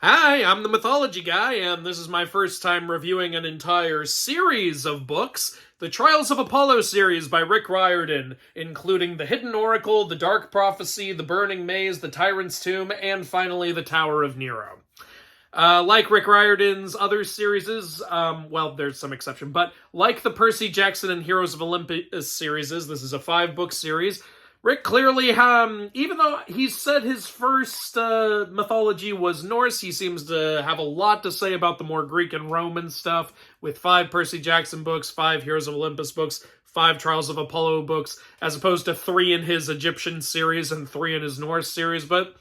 Hi, I'm the Mythology guy, and this is my first time reviewing an entire series of books, the Trials of Apollo series by Rick Riordan, including The Hidden Oracle, The Dark Prophecy, The Burning Maze, The Tyrant's Tomb, and finally The Tower of Nero. Like Rick Riordan's other series, well, there's some exception, but like the Percy Jackson and Heroes of Olympus series, this is a 5-book series. Rick clearly, even though he said his first mythology was Norse, he seems to have a lot to say about the more Greek and Roman stuff, with 5 Percy Jackson books, 5 Heroes of Olympus books, 5 Trials of Apollo books, as opposed to 3 in his Egyptian series and 3 in his Norse series. But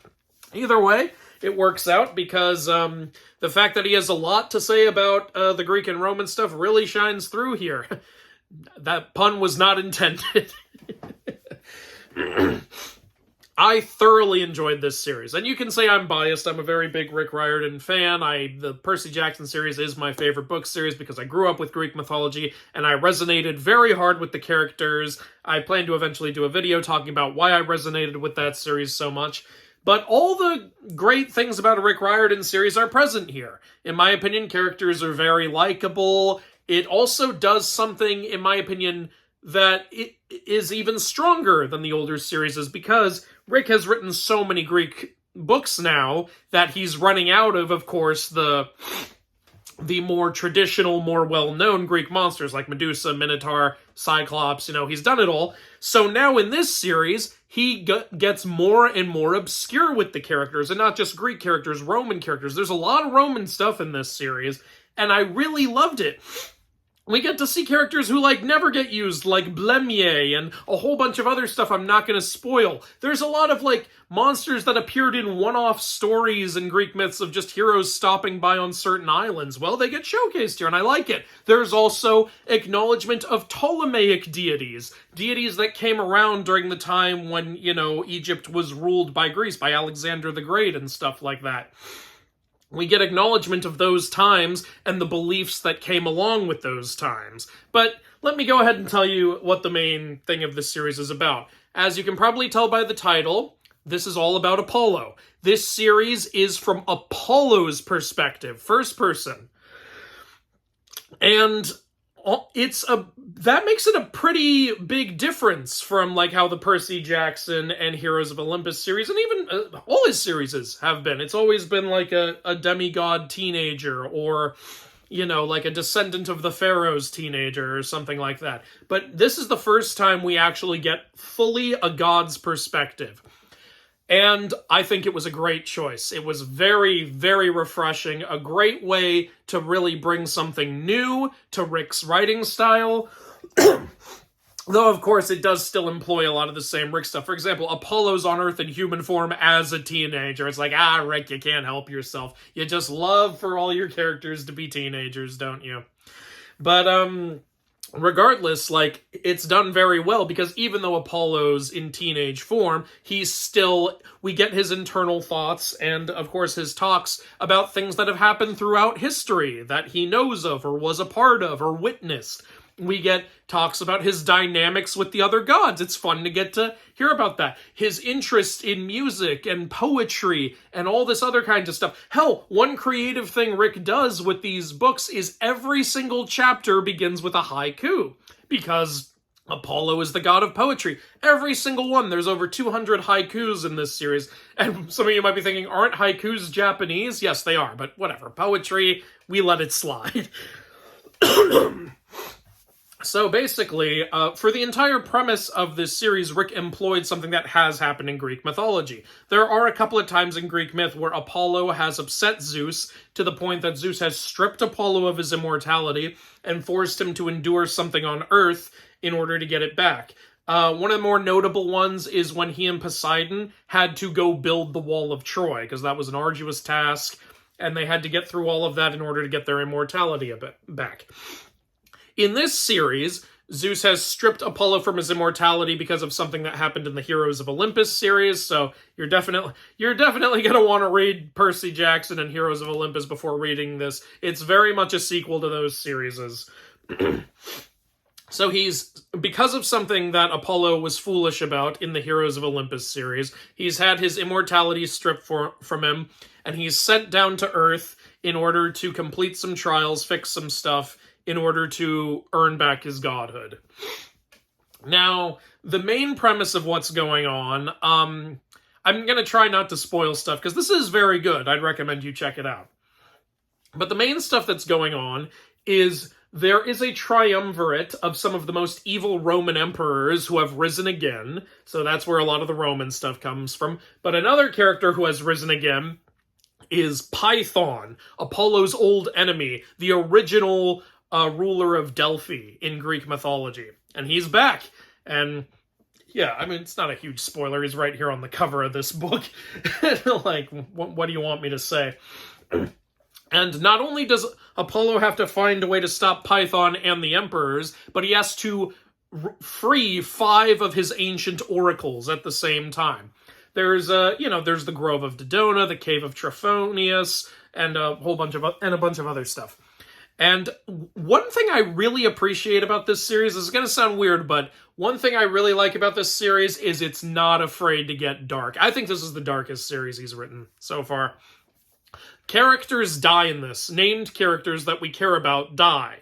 either way, it works out because the fact that he has a lot to say about the Greek and Roman stuff really shines through here. That pun was not intended. I thoroughly enjoyed this series, and you can say I'm biased. I'm a very big Rick Riordan fan. The Percy Jackson series is my favorite book series because I grew up with Greek mythology, and I resonated very hard with the characters. I plan to eventually do a video talking about why I resonated with that series so much. But all the great things about a Rick Riordan series are present here. In my opinion, characters are very likable. It also does something, in my opinion, that it is even stronger than the older series is because Rick has written so many Greek books now that he's running out of course, the more traditional, more well-known Greek monsters like Medusa, Minotaur, Cyclops. He's done it all. So now in this series, he gets more and more obscure with the characters, and not just Greek characters, Roman characters. There's a lot of Roman stuff in this series, and I really loved it. We get to see characters who, never get used, like Blemmier, and a whole bunch of other stuff I'm not going to spoil. There's a lot of, monsters that appeared in one-off stories in Greek myths of just heroes stopping by on certain islands. Well, they get showcased here, and I like it. There's also acknowledgement of Ptolemaic deities. Deities that came around during the time when, Egypt was ruled by Greece, by Alexander the Great and stuff like that. We get acknowledgement of those times and the beliefs that came along with those times. But let me go ahead and tell you what the main thing of this series is about. As you can probably tell by the title, this is all about Apollo. This series is from Apollo's perspective, first person. And that makes it a pretty big difference from how the Percy Jackson and Heroes of Olympus series, and even all his series have been. It's always been a demigod teenager, or a descendant of the pharaoh's teenager or something like that. But this is the first time we actually get fully a god's perspective. And I think it was a great choice. It was very, very refreshing. A great way to really bring something new to Rick's writing style. Though, of course, it does still employ a lot of the same Rick stuff. For example, Apollo's on Earth in human form as a teenager. It's Rick, you can't help yourself. You just love for all your characters to be teenagers, don't you? But, regardless, it's done very well, because even though Apollo's in teenage form, we get his internal thoughts and, of course, his talks about things that have happened throughout history that he knows of or was a part of or witnessed. We get talks about his dynamics with the other gods. It's fun to get to hear about that. His interest in music and poetry and all this other kind of stuff. Hell, one creative thing Rick does with these books is every single chapter begins with a haiku, because Apollo is the god of poetry. Every single one. There's over 200 haikus in this series. And some of you might be thinking, aren't haikus Japanese? Yes, they are, but whatever. Poetry, we let it slide. So basically, for the entire premise of this series, Rick employed something that has happened in Greek mythology. There are a couple of times in Greek myth where Apollo has upset Zeus to the point that Zeus has stripped Apollo of his immortality and forced him to endure something on Earth in order to get it back. One of the more notable ones is when he and Poseidon had to go build the Wall of Troy, because that was an arduous task, and they had to get through all of that in order to get their immortality back. In this series, Zeus has stripped Apollo from his immortality because of something that happened in the Heroes of Olympus series, so you're definitely going to want to read Percy Jackson and Heroes of Olympus before reading this. It's very much a sequel to those series. So because of something that Apollo was foolish about in the Heroes of Olympus series, he's had his immortality stripped from him, and he's sent down to Earth in order to complete some trials, fix some stuff, in order to earn back his godhood. Now, the main premise of what's going on, I'm going to try not to spoil stuff, because this is very good. I'd recommend you check it out. But the main stuff that's going on is there is a triumvirate of some of the most evil Roman emperors who have risen again. So that's where a lot of the Roman stuff comes from. But another character who has risen again is Python, Apollo's old enemy, the original ruler of Delphi in Greek mythology. And he's back. And yeah, I mean, it's not a huge spoiler. He's right here on the cover of this book. Like, what do you want me to say? And not only does Apollo have to find a way to stop Python and the emperors, but he has to free 5 of his ancient oracles at the same time. There's there's the Grove of Dodona, the Cave of Trophonius, and a bunch of other stuff. And one thing I really appreciate about this series, this is going to sound weird, but one thing I really like about this series is it's not afraid to get dark. I think this is the darkest series he's written so far. Characters die in this. Named characters that we care about die.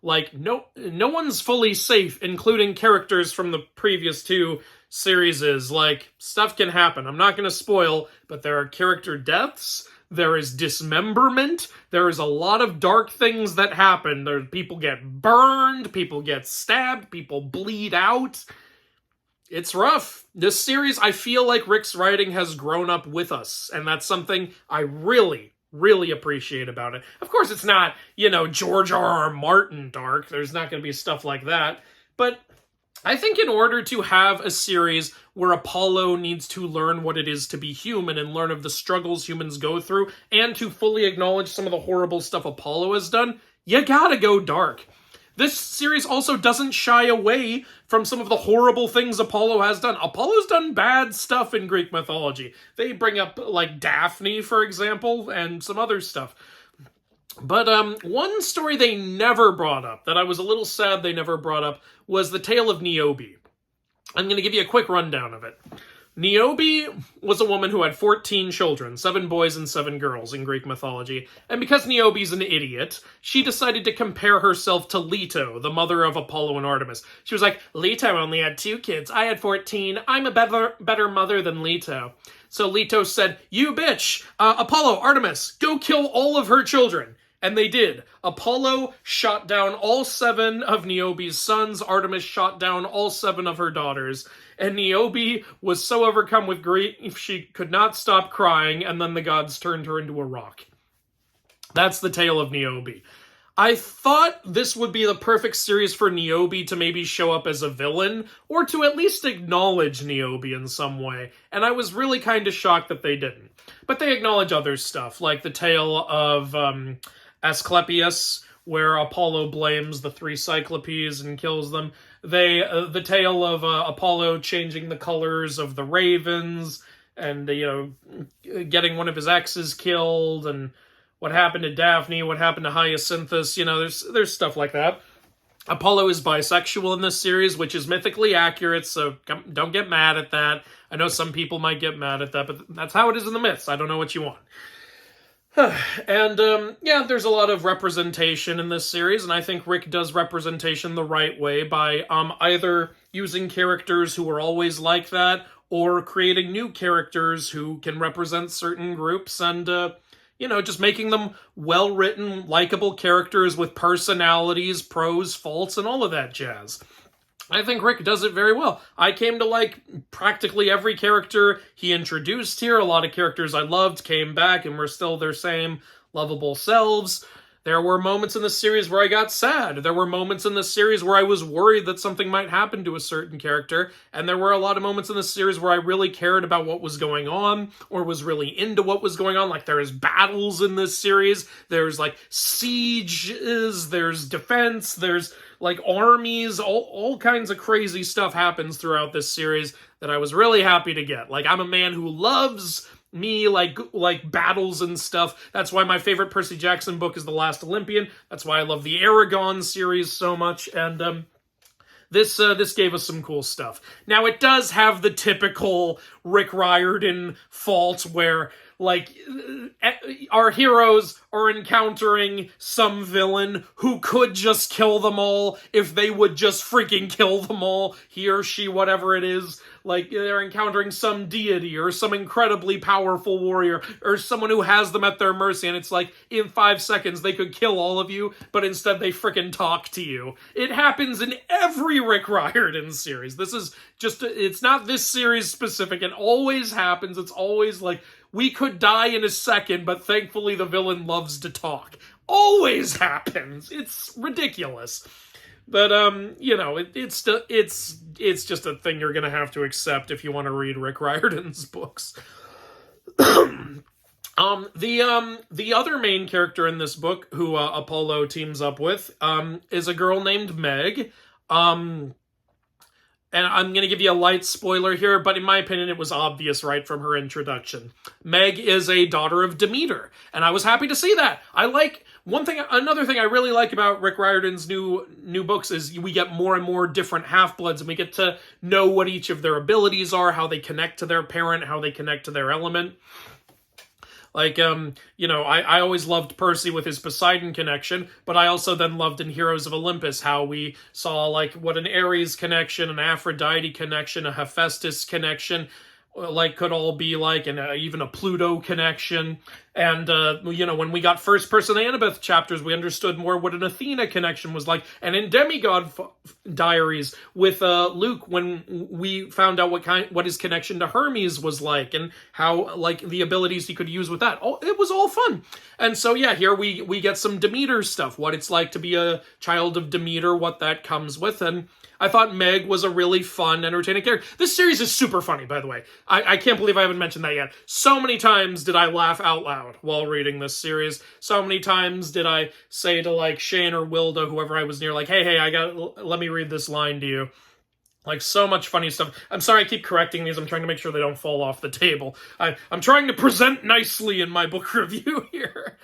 Like, no one's fully safe, including characters from the previous 2 series. Like, stuff can happen. I'm not going to spoil, but there are character deaths. There is dismemberment. There is a lot of dark things that happen. People get burned. People get stabbed. People bleed out. It's rough. This series, I feel like Rick's writing has grown up with us, and that's something I really appreciate about it. Of course, it's not, George R.R. Martin dark. There's not going to be stuff like that. But I think in order to have a series where Apollo needs to learn what it is to be human and learn of the struggles humans go through, and to fully acknowledge some of the horrible stuff Apollo has done, you gotta go dark. This series also doesn't shy away from some of the horrible things Apollo has done. Apollo's done bad stuff in Greek mythology. They bring up, like, Daphne, for example, and some other stuff. But one story they never brought up, that I was a little sad they never brought up, was the tale of Niobe. I'm going to give you a quick rundown of it. Niobe was a woman who had 14 children, 7 boys and 7 girls in Greek mythology, and because Niobe's an idiot, she decided to compare herself to Leto, the mother of Apollo and Artemis. She was like, Leto only had 2 kids, I had 14, I'm a better mother than Leto. So Leto said, you bitch, Apollo, Artemis, go kill all of her children. And they did. Apollo shot down all 7 of Niobe's sons. Artemis shot down all 7 of her daughters. And Niobe was so overcome with grief she could not stop crying, and then the gods turned her into a rock. That's the tale of Niobe. I thought this would be the perfect series for Niobe to maybe show up as a villain, or to at least acknowledge Niobe in some way, and I was really kind of shocked that they didn't. But they acknowledge other stuff, like the tale of Asclepius, where Apollo blames the 3 Cyclopes and kills them. The tale of Apollo changing the colors of the ravens, and getting one of his exes killed, and what happened to Daphne, what happened to Hyacinthus. There's stuff like that. Apollo is bisexual in this series, which is mythically accurate, so don't get mad at that. I know some people might get mad at that, but that's how it is in the myths. I don't know what you want. And, there's a lot of representation in this series, and I think Rick does representation the right way by either using characters who are always like that, or creating new characters who can represent certain groups, and, just making them well-written, likable characters with personalities, pros, faults, and all of that jazz. I think Rick does it very well. I came to like practically every character he introduced here. A lot of characters I loved came back and were still their same lovable selves. There were moments in the series where I got sad. There were moments in the series where I was worried that something might happen to a certain character. And there were a lot of moments in the series where I really cared about what was going on, or was really into what was going on. Like, there's battles in this series. There's, like, sieges. There's defense. There's, like, armies. All kinds of crazy stuff happens throughout this series that I was really happy to get. Like, I'm a man who loves me, like battles and stuff. That's why my favorite Percy Jackson book is The Last Olympian. That's why I love the Aragon series so much. And This gave us some cool stuff. Now it does have the typical Rick Riordan fault where like our heroes are encountering some villain who could just kill them all if they would just freaking kill them all, he or she, whatever it is. Like they're encountering some deity or some incredibly powerful warrior or someone who has them at their mercy, and it's like in 5 seconds they could kill all of you, but instead they freaking talk to you. It happens in every Rick Riordan series. This is just, it's not this series specific. It always happens. It's always like, we could die in a second, but thankfully the villain loves to talk. Always happens. It's ridiculous. But, it's just a thing you're gonna have to accept if you want to read Rick Riordan's books. The other main character in this book, who Apollo teams up with, is a girl named Meg. And I'm going to give you a light spoiler here, but in my opinion, it was obvious right from her introduction. Meg is a daughter of Demeter, and I was happy to see that. Another thing I really like about Rick Riordan's new books is we get more and more different half-bloods, and we get to know what each of their abilities are, how they connect to their parent, how they connect to their element. Like, I always loved Percy with his Poseidon connection, but I also then loved in Heroes of Olympus how we saw, like, what an Ares connection, an Aphrodite connection, a Hephaestus connection, like, could all be like, and even a Pluto connection. And, when we got first person Annabeth chapters, we understood more what an Athena connection was like. And in Demigod Diaries with Luke, when we found out what his connection to Hermes was like, and how, like, the abilities he could use with that. It was all fun. And so, yeah, here we get some Demeter stuff, what it's like to be a child of Demeter, what that comes with. And I thought Meg was a really fun, entertaining character. This series is super funny, by the way. I can't believe I haven't mentioned that yet. So many times did I laugh out loud while reading this series. So many times did I say to, like, Shane or Wilda, whoever I was near, like, hey, let me read this line to you. Like, so much funny stuff. I'm sorry I keep correcting these. I'm trying to make sure they don't fall off the table. I'm trying to present nicely in my book review here.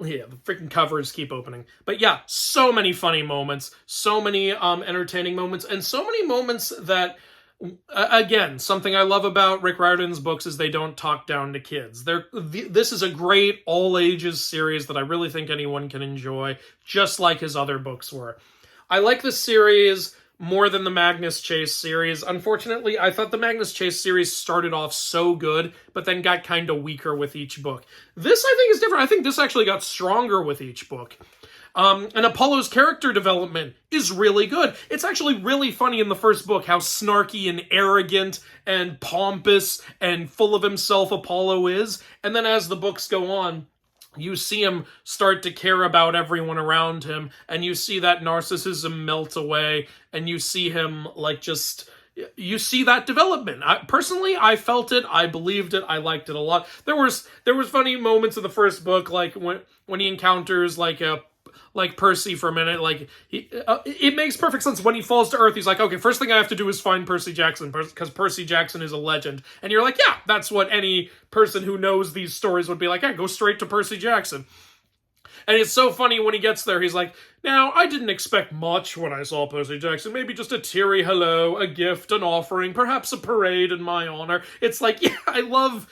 Yeah, the freaking covers keep opening. But yeah, so many funny moments, so many entertaining moments, and so many moments that, again, something I love about Rick Riordan's books is they don't talk down to kids. This is a great all-ages series that I really think anyone can enjoy, just like his other books were. I like this series more than the Magnus Chase series. Unfortunately, I thought the Magnus Chase series started off so good, but then got kind of weaker with each book. This, I think, is different. I think this actually got stronger with each book. And Apollo's character development is really good. It's actually really funny in the first book how snarky and arrogant and pompous and full of himself Apollo is. And then as the books go on, you see him start to care about everyone around him, and you see that narcissism melt away, and you see him, like, you see that development. Personally, I felt it, I believed it, I liked it a lot. There was funny moments in the first book, like when he encounters, like Percy for a minute, like, it makes perfect sense. When he falls to Earth, he's like, okay, first thing I have to do is find Percy Jackson, because Percy Jackson is a legend. And you're like, yeah, that's what any person who knows these stories would be like, yeah, go straight to Percy Jackson. And it's so funny when he gets there, he's like, now, I didn't expect much when I saw Percy Jackson. Maybe just a teary hello, a gift, an offering, perhaps a parade in my honor. It's like, yeah, I love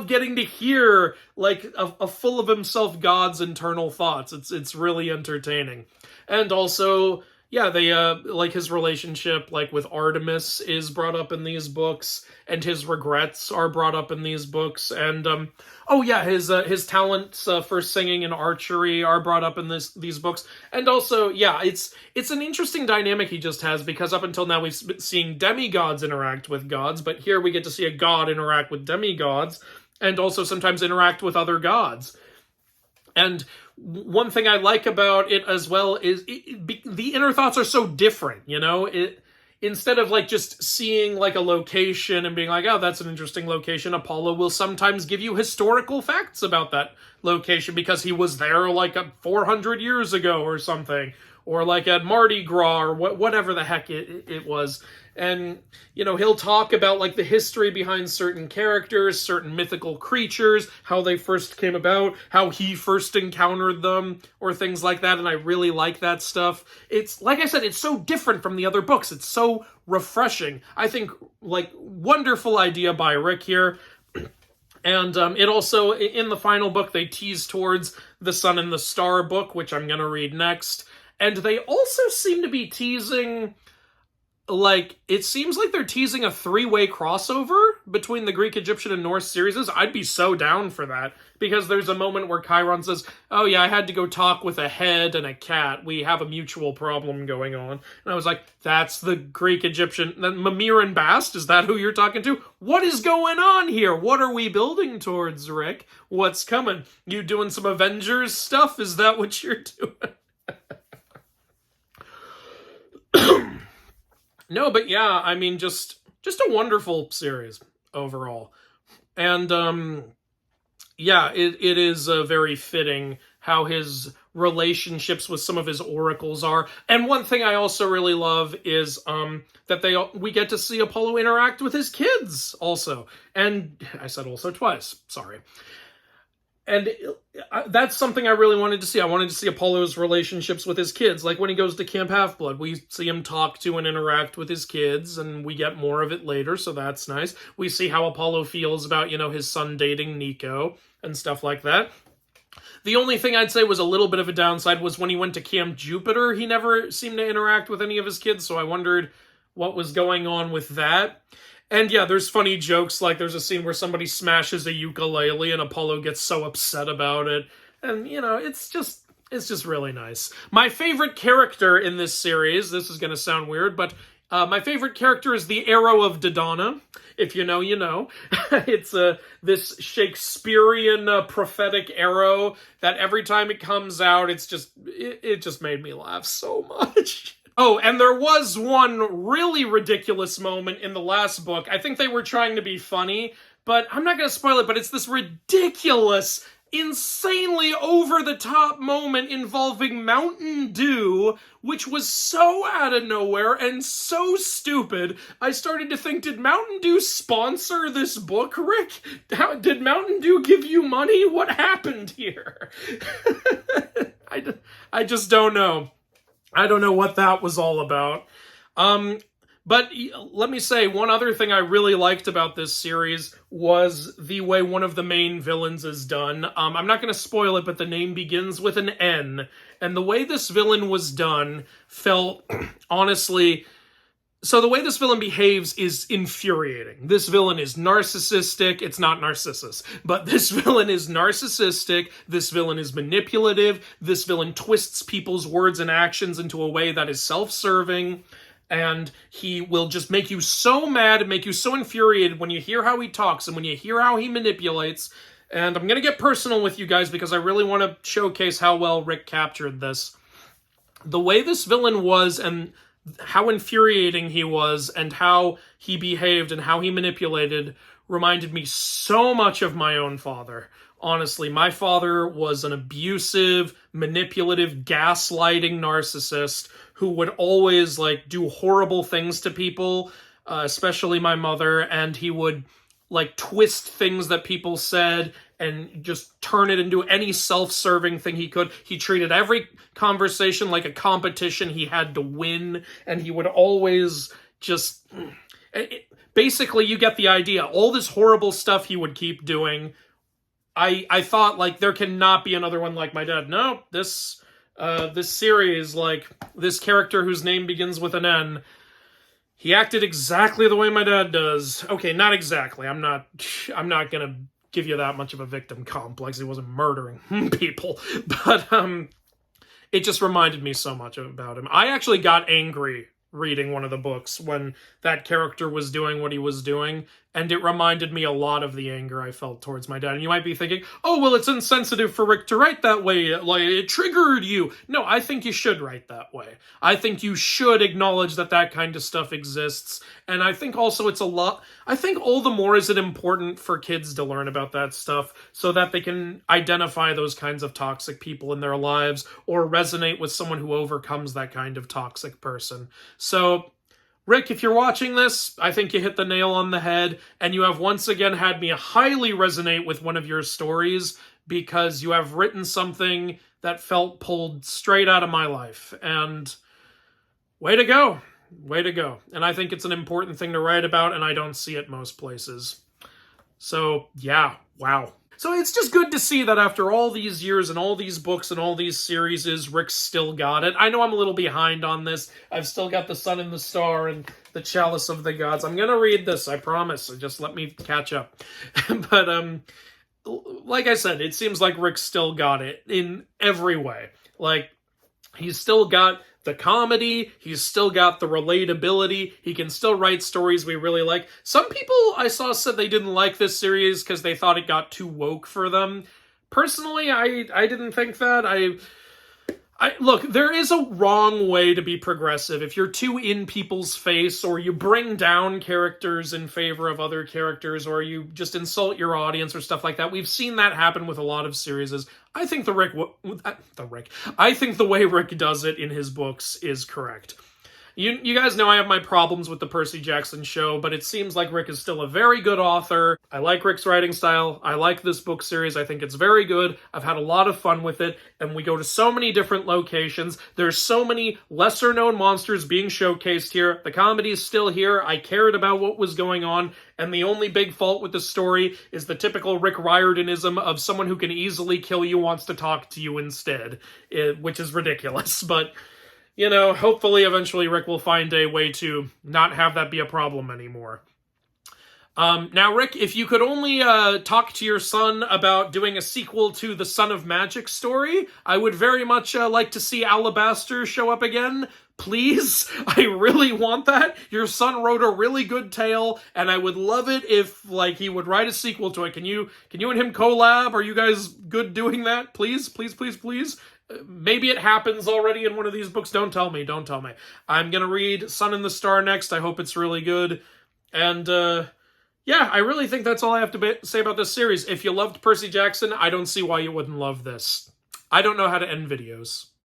getting to hear, like, a full of himself God's internal thoughts. It's really entertaining. And also, yeah, they, like, his relationship, like, with Artemis is brought up in these books, and his regrets are brought up in these books, and, his talents for singing and archery are brought up in these books, and also, yeah, it's an interesting dynamic he just has, because up until now we've been seeing demigods interact with gods, but here we get to see a god interact with demigods, and also sometimes interact with other gods. And one thing I like about it as well is the inner thoughts are so different, you know? Instead of, like, just seeing, like, a location and being like, oh, that's an interesting location, Apollo will sometimes give you historical facts about that location because he was there, like, 400 years ago or something. or like at Mardi Gras, or whatever the heck it was. And, he'll talk about like the history behind certain characters, certain mythical creatures, how they first came about, how he first encountered them, or things like that. And I really like that stuff. It's, like I said, it's so different from the other books. It's so refreshing. I think, like, wonderful idea by Rick here. And it also, in the final book, they tease towards the Sun and the Star book, which I'm going to read next. And they also seem to be teasing, like, it seems like they're teasing a three-way crossover between the Greek, Egyptian, and Norse series. I'd be so down for that, because there's a moment where Chiron says, oh yeah, I had to go talk with a head and a cat. We have a mutual problem going on. And I was like, that's the Greek, Egyptian, then Mimir and Bast, is that who you're talking to? What is going on here? What are we building towards, Rick? What's coming? You doing some Avengers stuff? Is that what you're doing? No, but yeah, I mean, just a wonderful series overall. And, yeah, it is very fitting how his relationships with some of his oracles are. And one thing I also really love is that we get to see Apollo interact with his kids also. And I said also twice, sorry. And that's something I really wanted to see. I wanted to see Apollo's relationships with his kids. Like when he goes to Camp Half-Blood, we see him talk to and interact with his kids, and we get more of it later, so that's nice. We see how Apollo feels about, his son dating Nico and stuff like that. The only thing I'd say was a little bit of a downside was when he went to Camp Jupiter, he never seemed to interact with any of his kids, so I wondered what was going on with that. And yeah, there's funny jokes, like there's a scene where somebody smashes a ukulele and Apollo gets so upset about it. And, it's just really nice. My favorite character in this series, this is going to sound weird, but my favorite character is the Arrow of Dodona. If you know, you know. It's this Shakespearean prophetic arrow that every time it comes out, it just made me laugh so much. Oh, and there was one really ridiculous moment in the last book. I think they were trying to be funny, but I'm not going to spoil it, but it's this ridiculous, insanely over-the-top moment involving Mountain Dew, which was so out of nowhere and so stupid. I started to think, did Mountain Dew sponsor this book, Rick? Did Mountain Dew give you money? What happened here? I just don't know. I don't know what that was all about. But let me say, one other thing I really liked about this series was the way one of the main villains is done. I'm not going to spoil it, but the name begins with an N. And the way this villain was done felt, honestly... So the way this villain behaves is infuriating. This villain is narcissistic. It's not Narcissus, but this villain is narcissistic. This villain is manipulative. This villain twists people's words and actions into a way that is self-serving. And he will just make you so mad and make you so infuriated when you hear how he talks and when you hear how he manipulates. And I'm going to get personal with you guys because I really want to showcase how well Rick captured this. The way this villain was and how infuriating he was and how he behaved and how he manipulated reminded me so much of my own father. Honestly, my father was an abusive, manipulative, gaslighting narcissist who would always do horrible things to people, especially my mother, and he would twist things that people said and just turn it into any self-serving thing he could. He treated every conversation like a competition he had to win, and he would always just... Basically, you get the idea. All this horrible stuff he would keep doing. I thought, there cannot be another one like my dad. No, this series, this character whose name begins with an N, he acted exactly the way my dad does. Okay, not exactly. I'm not gonna give you that much of a victim complex. He wasn't murdering people. But it just reminded me so much about him. I actually got angry reading one of the books when that character was doing what he was doing. and it reminded me a lot of the anger I felt towards my dad. And you might be thinking, oh, well, it's insensitive for Rick to write that way, like, it triggered you. No, I think you should write that way. I think you should acknowledge that that kind of stuff exists, and I think also it's a lot, I think all the more is it important for kids to learn about that stuff so that they can identify those kinds of toxic people in their lives or resonate with someone who overcomes that kind of toxic person. So, Rick, if you're watching this, I think you hit the nail on the head, and you have once again had me highly resonate with one of your stories because you have written something that felt pulled straight out of my life. And way to go. Way to go. And I think it's an important thing to write about, and I don't see it most places. So, yeah, wow. So it's just good to see that after all these years and all these books and all these series, Rick's still got it. I know I'm a little behind on this. I've still got The Sun and the Star and The Chalice of the Gods. I'm going to read this, I promise. Just let me catch up. But, like I said, it seems like Rick's still got it in every way. Like, he's still got the comedy, he's still got the relatability, he can still write stories we really like. Some people I saw said they didn't like this series because they thought it got too woke for them. Personally, I didn't think that. Look, there is a wrong way to be progressive. If you're too in people's face, or you bring down characters in favor of other characters, or you just insult your audience or stuff like that. We've seen that happen with a lot of series. I think I think the way Rick does it in his books is correct. You guys know I have my problems with the Percy Jackson show, but it seems like Rick is still a very good author. I like Rick's writing style. I like this book series. I think it's very good. I've had a lot of fun with it, and we go to so many different locations. There's so many lesser-known monsters being showcased here. The comedy is still here. I cared about what was going on, and the only big fault with the story is the typical Rick Riordanism of someone who can easily kill you wants to talk to you instead, which is ridiculous, but you know, hopefully eventually Rick will find a way to not have that be a problem anymore. Now, Rick, if you could only talk to your son about doing a sequel to the Son of Magic story, I would very much like to see Alabaster show up again. Please, I really want that. Your son wrote a really good tale, and I would love it if, like, he would write a sequel to it. Can you and him collab? Are you guys good doing that? Please, please, please, please. Maybe it happens already in one of these books. Don't tell me. Don't tell me. I'm going to read Sun and the Star next. I hope it's really good. And, yeah, I really think that's all I have to say about this series. If you loved Percy Jackson, I don't see why you wouldn't love this. I don't know how to end videos.